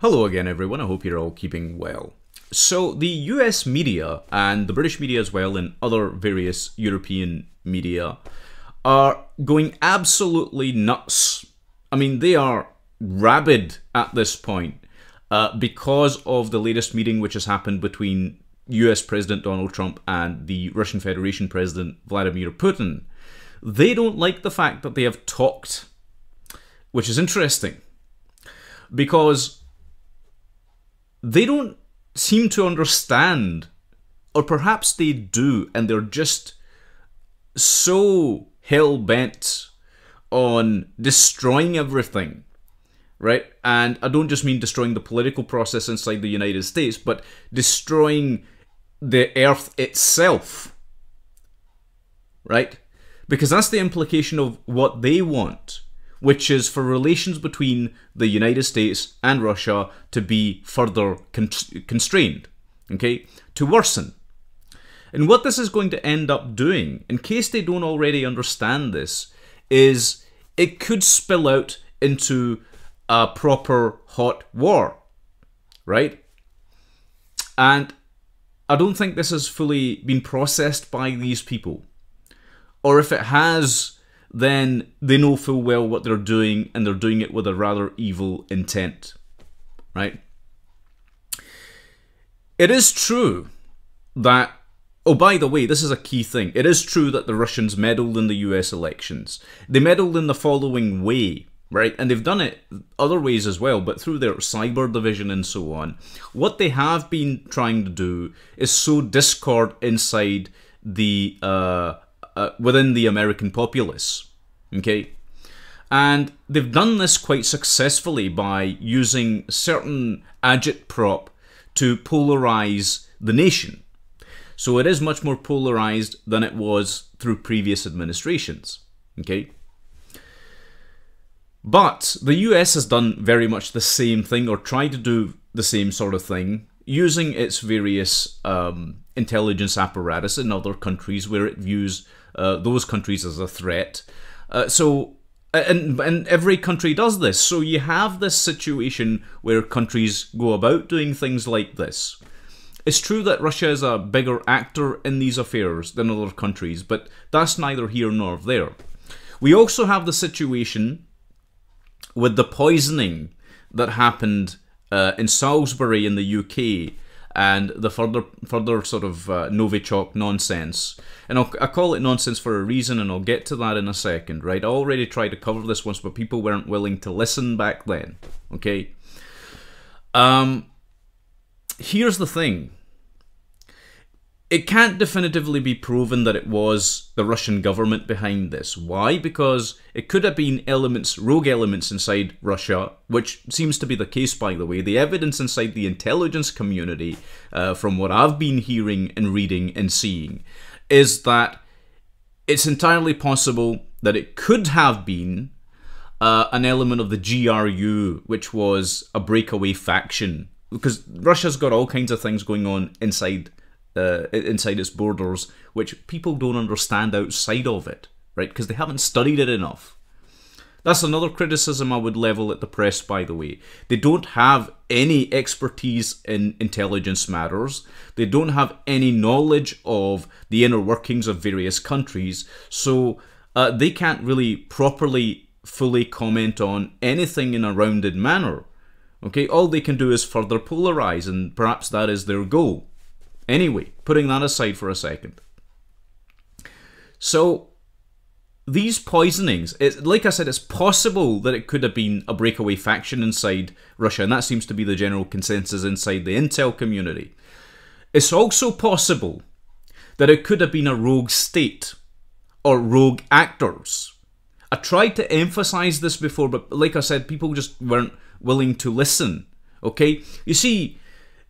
Hello again, everyone. I hope you're all keeping well. So the US media and the British media as well, and other various European media, are going absolutely nuts. I mean, they are rabid at this point because of the latest meeting which has happened between US President Donald Trump and the Russian Federation President Vladimir Putin. They don't like the fact that they have talked, which is interesting, because they don't seem to understand, or perhaps they do, and they're just so hell-bent on destroying everything, right? And I don't just mean destroying the political process inside the United States, but destroying the earth itself, right? Because that's the implication of what they want, which is for relations between the United States and Russia to be further constrained, okay, to worsen. And what this is going to end up doing, in case they don't already understand this, is it could spill out into a proper hot war, right? And I don't think this has fully been processed by these people. Or if it has, then they know full well what they're doing, and they're doing it with a rather evil intent, right? It is true that, oh, by the way, this is a key thing. It is true that the Russians meddled in the US elections. They meddled in the following way, right? And they've done it other ways as well, but through their cyber division and so on. What they have been trying to do is sow discord inside the within the American populace, okay? And they've done this quite successfully by using certain agitprop to polarize the nation. So it is much more polarized than it was through previous administrations, okay? But the US has done very much the same thing, or tried to do the same sort of thing, using its various intelligence apparatus in other countries where it views those countries as a threat. And every country does this. So you have this situation where countries go about doing things like this. It's true that Russia is a bigger actor in these affairs than other countries, but that's neither here nor there. We also have the situation with the poisoning that happened in Salisbury in the UK, and the further sort of Novichok nonsense. And I call it nonsense for a reason, and I'll get to that in a second, right? I already tried to cover this once, but people weren't willing to listen back then, okay? Here's the thing. It can't definitively be proven that it was the Russian government behind this. Why? Because it could have been rogue elements inside Russia, which seems to be the case, by the way. The evidence inside the intelligence community, from what I've been hearing and reading and seeing, is that it's entirely possible that it could have been an element of the GRU, which was a breakaway faction. Because Russia's got all kinds of things going on inside its borders, which people don't understand outside of it, right? Because they haven't studied it enough. That's another criticism I would level at the press, by the way. They don't have any expertise in intelligence matters. They don't have any knowledge of the inner workings of various countries, so they can't really properly, fully comment on anything in a rounded manner. Okay, all they can do is further polarize, and perhaps that is their goal. Anyway, putting that aside for a second. So, these poisonings, like I said, it's possible that it could have been a breakaway faction inside Russia, and that seems to be the general consensus inside the intel community. It's also possible that it could have been a rogue state, or rogue actors. I tried to emphasize this before, but like I said, people just weren't willing to listen, okay? You see,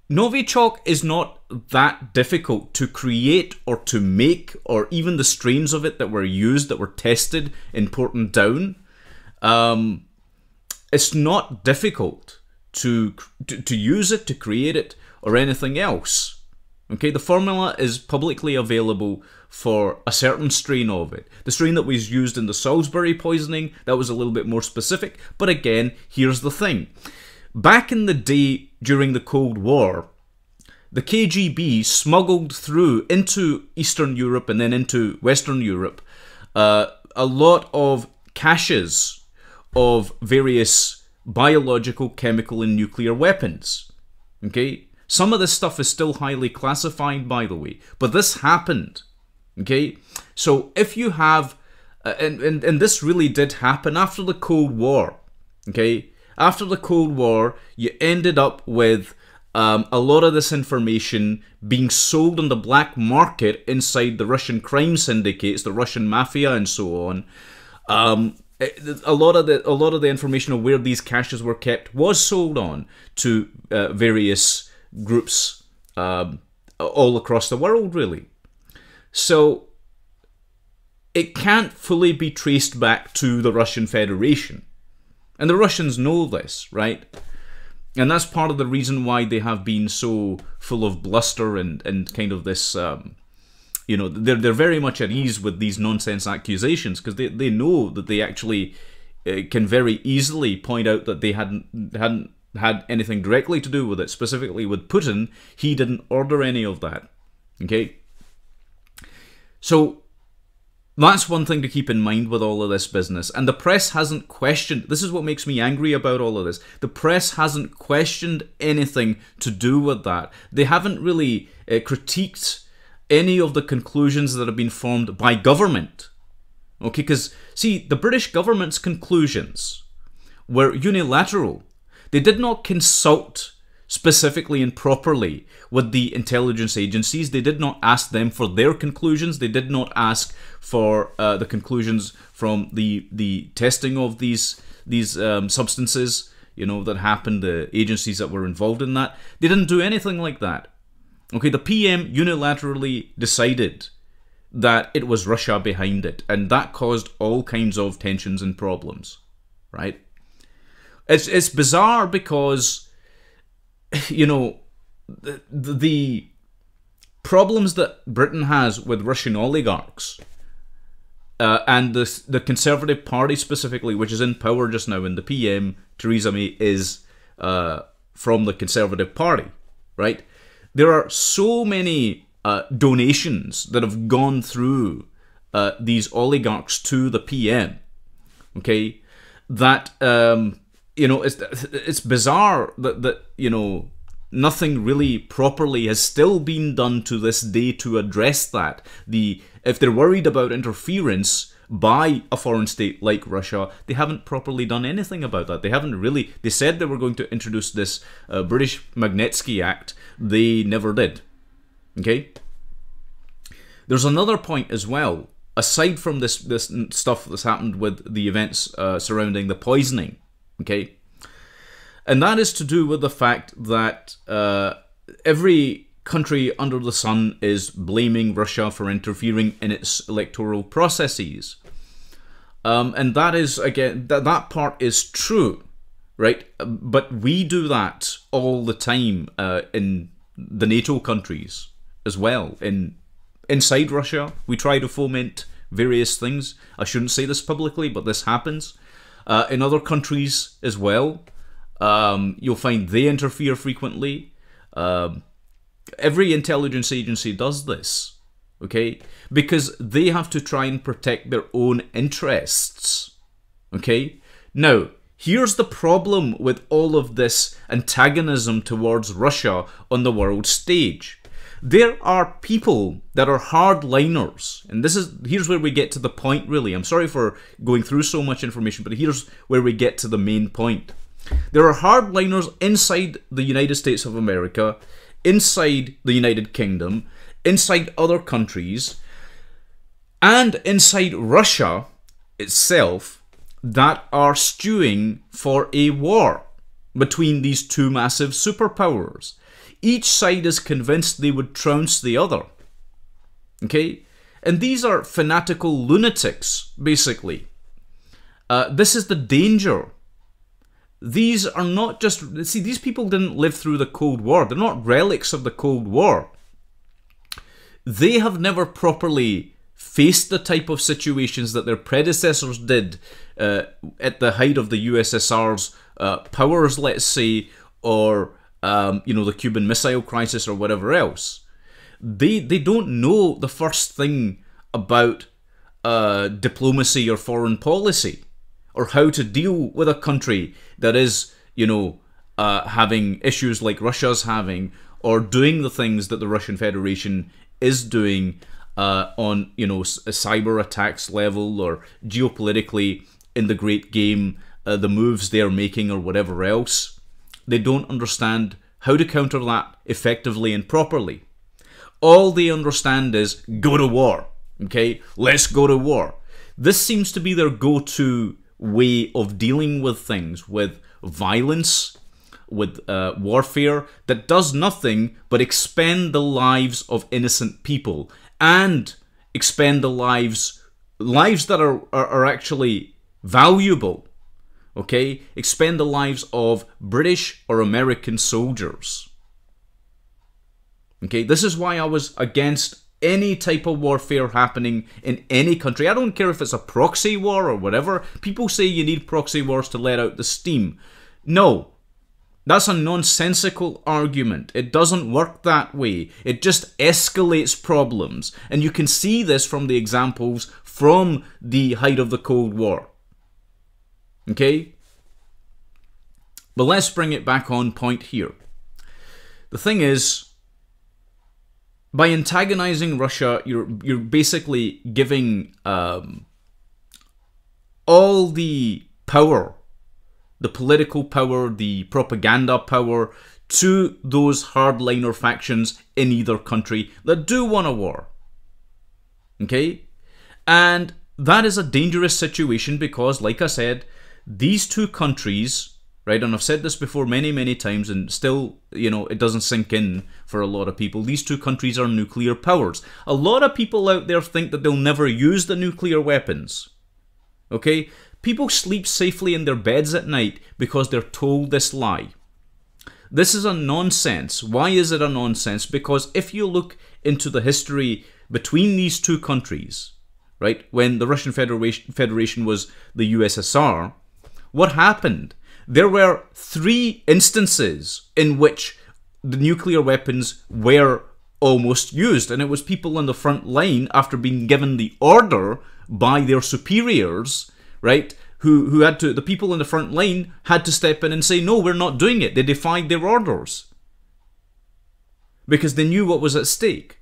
Novichok is not that difficult to create or to make, or even the strains of it that were used, that were tested in Porton Down. It's not difficult to use it, to create it, or anything else. Okay, the formula is publicly available for a certain strain of it. The strain that was used in the Salisbury poisoning, that was a little bit more specific, but again, here's the thing. back in the day during the Cold War, the KGB smuggled through into Eastern Europe and then into Western Europe a lot of caches of various biological, chemical, and nuclear weapons. Okay? Some of this stuff is still highly classified, by the way, but this happened. Okay? So if you have, and this really did happen after the Cold War. Okay? After the Cold War, you ended up with a lot of this information being sold on the black market inside the Russian crime syndicates, the Russian mafia, and so on. A lot of the information of where these caches were kept was sold on to various groups all across the world, really. So it can't fully be traced back to the Russian Federation. And the Russians know this, right? And that's part of the reason why they have been so full of bluster and kind of this, you know, they're very much at ease with these nonsense accusations, because they know that they actually can very easily point out that they hadn't had anything directly to do with it. Specifically with Putin, he didn't order any of that. Okay? So that's one thing to keep in mind with all of this business. And the press hasn't questioned, this is what makes me angry about all of this, the press hasn't questioned anything to do with that. They haven't really critiqued any of the conclusions that have been formed by government. Okay, because, see, the British government's conclusions were unilateral. They did not consult specifically and properly with the intelligence agencies. They did not ask them for their conclusions. They did not ask for the conclusions from the testing of these substances, you know, that happened, the agencies that were involved in that. They didn't do anything like that. Okay, the PM unilaterally decided that it was Russia behind it, and that caused all kinds of tensions and problems, right? It's bizarre because, you know, the problems that Britain has with Russian oligarchs and the Conservative Party specifically, which is in power just now, and the PM, Theresa May, is from the Conservative Party, right? There are so many donations that have gone through these oligarchs to the PM, okay, that, you know, it's bizarre that, you know, nothing really properly has still been done to this day to address that. If they're worried about interference by a foreign state like Russia, they haven't properly done anything about that. They haven't really, they said they were going to introduce this British Magnitsky Act. They never did. Okay? There's another point as well, aside from this stuff that's happened with the events surrounding the poisoning. Okay? And that is to do with the fact that every country under the sun is blaming Russia for interfering in its electoral processes. And that is, again, that part is true, right? But we do that all the time in the NATO countries as well. Inside Russia, we try to foment various things. I shouldn't say this publicly, but this happens. In other countries as well, you'll find they interfere frequently. Every intelligence agency does this, okay? Because they have to try and protect their own interests, okay? Now, here's the problem with all of this antagonism towards Russia on the world stage. There are people that are hardliners, and here's where we get to the point, really. I'm sorry for going through so much information, but here's where we get to the main point. There are hardliners inside the United States of America, inside the United Kingdom, inside other countries, and inside Russia itself that are stewing for a war between these two massive superpowers. Each side is convinced they would trounce the other. Okay? And these are fanatical lunatics, basically. This is the danger. These are not just... See, these people didn't live through the Cold War. They're not relics of the Cold War. They have never properly faced the type of situations that their predecessors did at the height of the USSR's powers, let's say, or you know, the Cuban Missile Crisis or whatever else. They don't know the first thing about diplomacy or foreign policy, or how to deal with a country that is, you know, having issues like Russia's having, or doing the things that the Russian Federation is doing on, you know, a cyber attacks level, or geopolitically in the great game, the moves they're making or whatever else. They don't understand how to counter that effectively and properly. All they understand is go to war. Okay, let's go to war. This seems to be their go-to way of dealing with things, with violence, with warfare that does nothing but expend the lives of innocent people, and expend the lives that are actually valuable. Okay, expend the lives of British or American soldiers. Okay, this is why I was against any type of warfare happening in any country. I don't care if it's a proxy war or whatever. People say you need proxy wars to let out the steam. No, that's a nonsensical argument. It doesn't work that way. It just escalates problems. And you can see this from the examples from the height of the Cold War. Okay? But let's bring it back on point here. The thing is, by antagonizing Russia, you're basically giving all the power, the political power, the propaganda power, to those hardliner factions in either country that do want a war. Okay? And that is a dangerous situation because, like I said, these two countries, right, and I've said this before many, many times, and still, you know, it doesn't sink in for a lot of people. These two countries are nuclear powers. A lot of people out there think that they'll never use the nuclear weapons. Okay? People sleep safely in their beds at night because they're told this lie. This is a nonsense. Why is it a nonsense? Because if you look into the history between these two countries, right, when the Russian Federation was the USSR, what happened? There were 3 instances in which the nuclear weapons were almost used, and it was people on the front line, after being given the order by their superiors, right, who had to, the people in the front line had to step in and say, no, we're not doing it. They defied their orders because they knew what was at stake.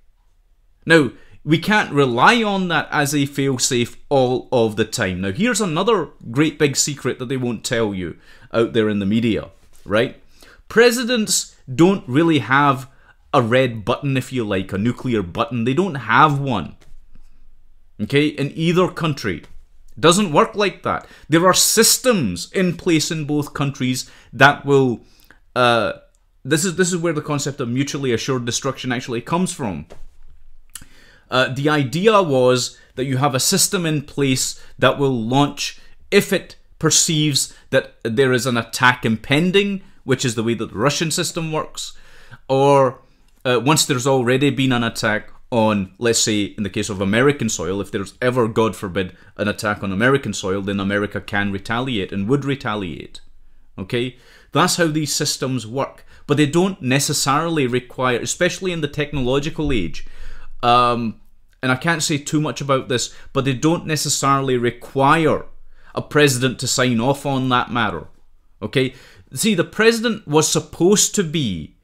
Now, we can't rely on that as a fail-safe all of the time. Now, here's another great big secret that they won't tell you out there in the media, right? Presidents don't really have a red button, if you like, a nuclear button. They don't have one, okay, in either country. It doesn't work like that. There are systems in place in both countries that will... this is where the concept of mutually assured destruction actually comes from. The idea was that you have a system in place that will launch if it perceives that there is an attack impending, which is the way that the Russian system works, or once there's already been an attack on, let's say, in the case of American soil, if there's ever, God forbid, an attack on American soil, then America can retaliate and would retaliate. Okay? That's how these systems work. But they don't necessarily require, especially in the technological age, and I can't say too much about this, but they don't necessarily require a president to sign off on that matter. Okay? See, the president was supposed to be,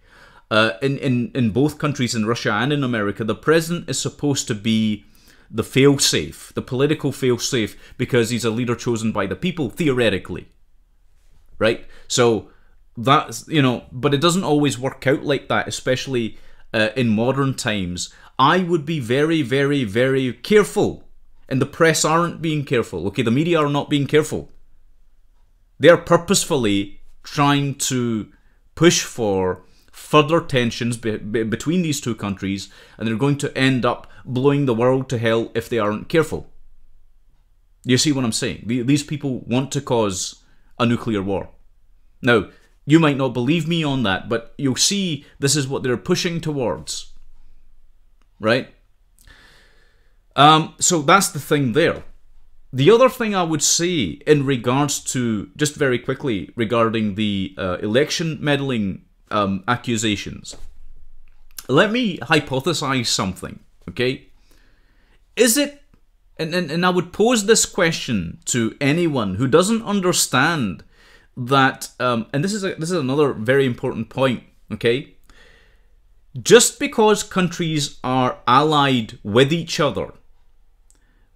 in both countries, in Russia and in America, the president is supposed to be the fail-safe, the political fail-safe, because he's a leader chosen by the people, theoretically. Right? So, that's, you know, but it doesn't always work out like that, especially in modern times. I would be very, very, very careful. And the press aren't being careful. Okay, the media are not being careful. They're purposefully trying to push for further tensions between these two countries, and they're going to end up blowing the world to hell if they aren't careful. You see what I'm saying? These people want to cause a nuclear war. Now, you might not believe me on that, but you'll see this is what they're pushing towards. Right? So that's the thing there. The other thing I would say in regards to, just very quickly, regarding the election meddling accusations, let me hypothesize something, okay? Is it, and I would pose this question to anyone who doesn't understand that, and this is another very important point, okay? Just because countries are allied with each other,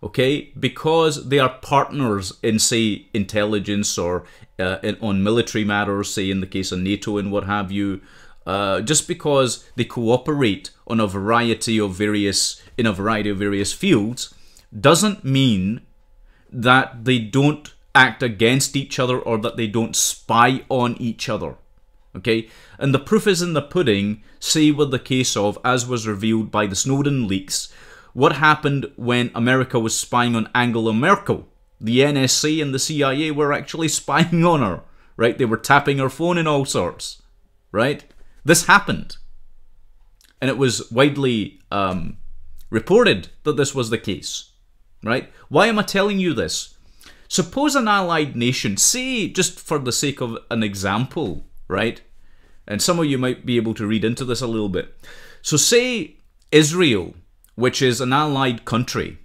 okay, because they are partners in, say, intelligence or on military matters, say in the case of NATO and what have you, just because they cooperate on a variety of various fields, doesn't mean that they don't act against each other or that they don't spy on each other. Okay, and the proof is in the pudding, say with the case of, as was revealed by the Snowden leaks, what happened when America was spying on Angela Merkel. The NSA and the CIA were actually spying on her, right? They were tapping her phone and all sorts, right? This happened. And it was widely reported that this was the case, right? Why am I telling you this? Suppose an allied nation, say, just for the sake of an example, right? And some of you might be able to read into this a little bit. So say Israel, which is an allied country,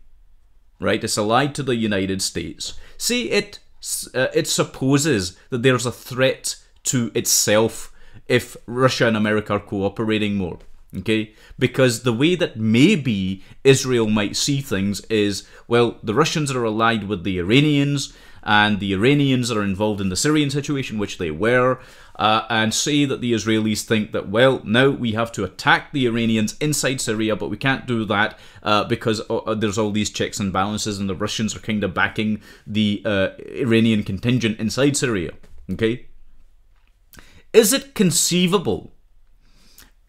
right? It's allied to the United States. Say it supposes that there's a threat to itself if Russia and America are cooperating more, okay? Because the way that maybe Israel might see things is, well, the Russians are allied with the Iranians, and the Iranians are involved in the Syrian situation, which they were, and say that the Israelis think that, well, now we have to attack the Iranians inside Syria, but we can't do that because there's all these checks and balances, and the Russians are kind of backing the Iranian contingent inside Syria, okay? Is it conceivable?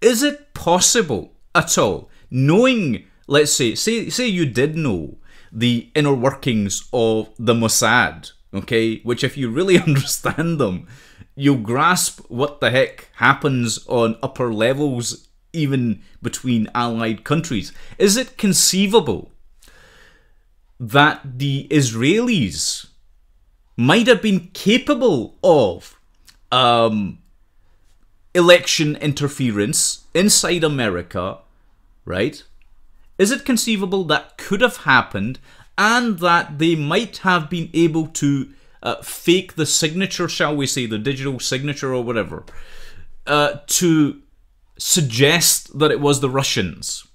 Is it possible at all, knowing, let's say you did know the inner workings of the Mossad, okay, which if you really understand them, you'll grasp what the heck happens on upper levels, even between allied countries. Is it conceivable that the Israelis might have been capable of election interference inside America, right? Is it conceivable that could have happened and that they might have been able to fake the signature, shall we say, the digital signature or whatever, to suggest that it was the Russians?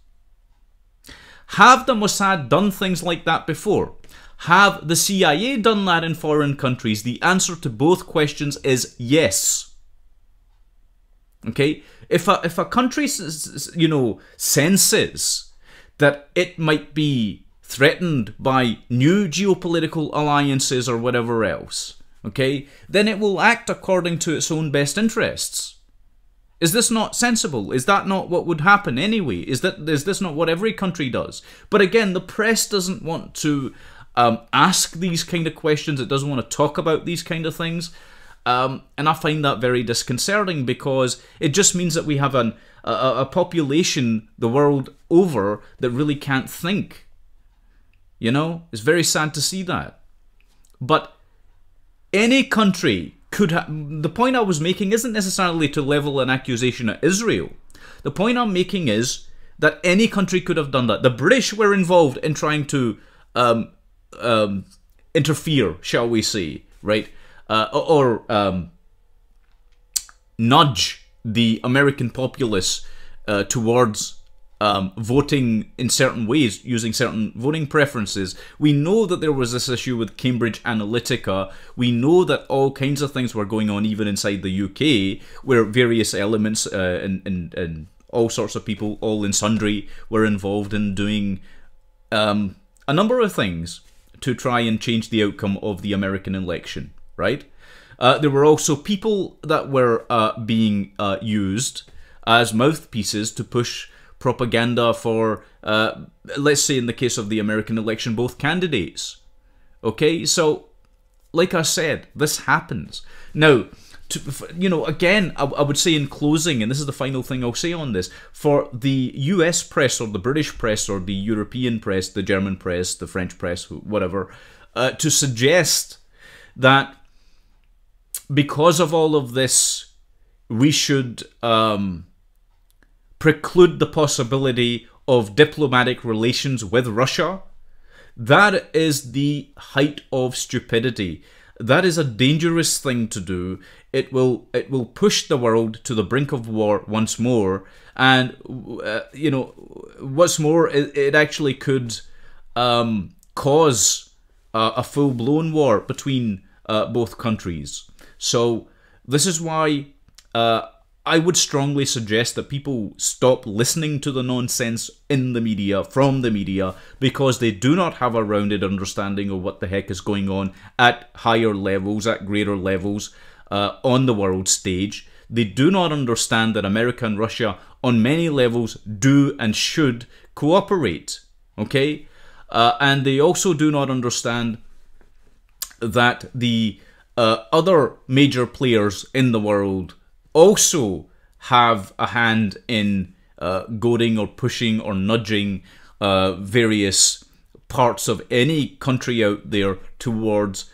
Have the Mossad done things like that before? Have the CIA done that in foreign countries? The answer to both questions is yes. Okay? If a country, you know, senses that it might be threatened by new geopolitical alliances or whatever else, okay, then it will act according to its own best interests. Is this not sensible? Is that not what would happen anyway? Is this not what every country does? But again, the press doesn't want to ask these kind of questions. It doesn't want to talk about these kind of things. And I find that very disconcerting, because it just means that we have a population the world over that really can't think. You know, it's very sad to see that. But any country could have... The point I was making isn't necessarily to level an accusation at Israel. The point I'm making is that any country could have done that. The British were involved in trying to interfere, shall we say, right? Or nudge the American populace towards voting in certain ways, using certain voting preferences. We know that there was this issue with Cambridge Analytica. We know that all kinds of things were going on even inside the UK, where various elements and all sorts of people, all in sundry, were involved in doing a number of things to try and change the outcome of the American election, right? There were also people that were being used as mouthpieces to push propaganda for, let's say in the case of the American election, both candidates. Okay, so like I said, this happens. Now, you know, again, I would say in closing, and this is the final thing I'll say on this, for the US press or the British press or the European press, the German press, the French press, whatever, to suggest that because of all of this, we should preclude the possibility of diplomatic relations with Russia, that is the height of stupidity. That is a dangerous thing to do. It will push the world to the brink of war once more, and you know, what's more, it actually could cause a full-blown war between both countries. So this is why I would strongly suggest that people stop listening to the nonsense in the media, from the media, because they do not have a rounded understanding of what the heck is going on at higher levels, at greater levels, on the world stage. They do not understand that America and Russia, on many levels, do and should cooperate, okay? And they also do not understand that the other major players in the world also have a hand in goading or pushing or nudging various parts of any country out there towards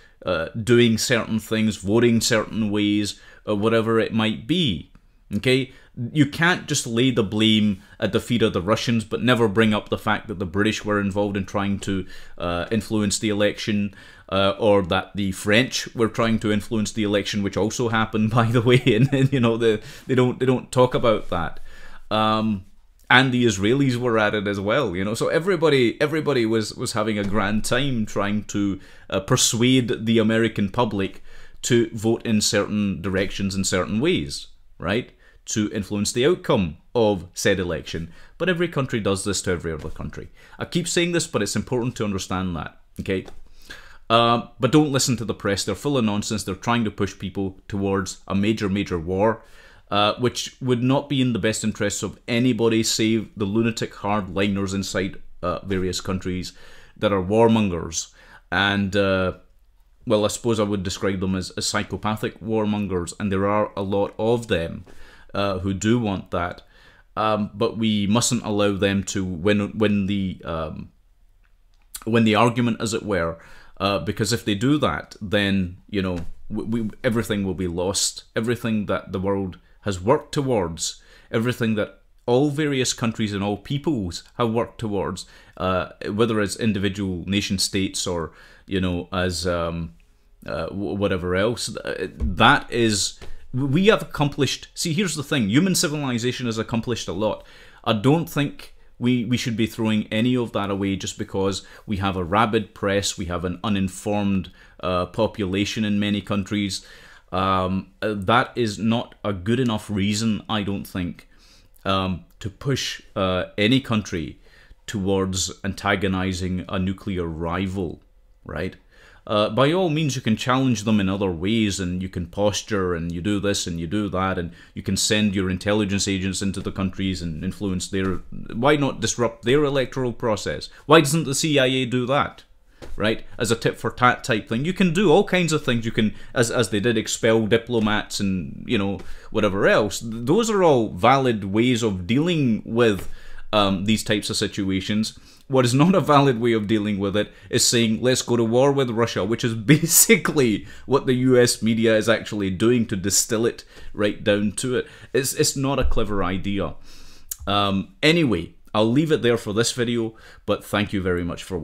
doing certain things, voting certain ways, whatever it might be. Okay? You can't just lay the blame at the feet of the Russians but never bring up the fact that the British were involved in trying to influence the election, or that the French were trying to influence the election, which also happened, by the way, and you know, they don't talk about that. And the Israelis were at it as well, you know. So everybody was having a grand time trying to persuade the American public to vote in certain directions in certain ways, right? To influence the outcome of said election. But every country does this to every other country. I keep saying this, but it's important to understand that, okay? But don't listen to the press. They're full of nonsense. They're trying to push people towards a major war, which would not be in the best interests of anybody save the lunatic hardliners inside various countries that are warmongers. And, well, I suppose I would describe them as psychopathic warmongers, and there are a lot of them who do want that. But we mustn't allow them to win the argument, as it were. Because if they do that, then, you know, everything will be lost. Everything that the world has worked towards, everything that all various countries and all peoples have worked towards, whether as individual nation states or, you know, as whatever else, that is, we have accomplished. See, here's the thing, human civilization has accomplished a lot. I don't think we should be throwing any of that away just because we have a rabid press, we have an uninformed population in many countries. That is not a good enough reason, I don't think, to push any country towards antagonizing a nuclear rival, right? By all means, you can challenge them in other ways, and you can posture, and you do this and you do that, and you can send your intelligence agents into the countries and influence their... Why not disrupt their electoral process? Why doesn't the CIA do that, right? As a tit for tat type thing. You can do all kinds of things. You can, as they did, expel diplomats and, you know, whatever else. Those are all valid ways of dealing with these types of situations. What is not a valid way of dealing with it is saying, let's go to war with Russia, which is basically what the US media is actually doing, to distill it right down to it. It's not a clever idea. Anyway, I'll leave it there for this video, but thank you very much for watching.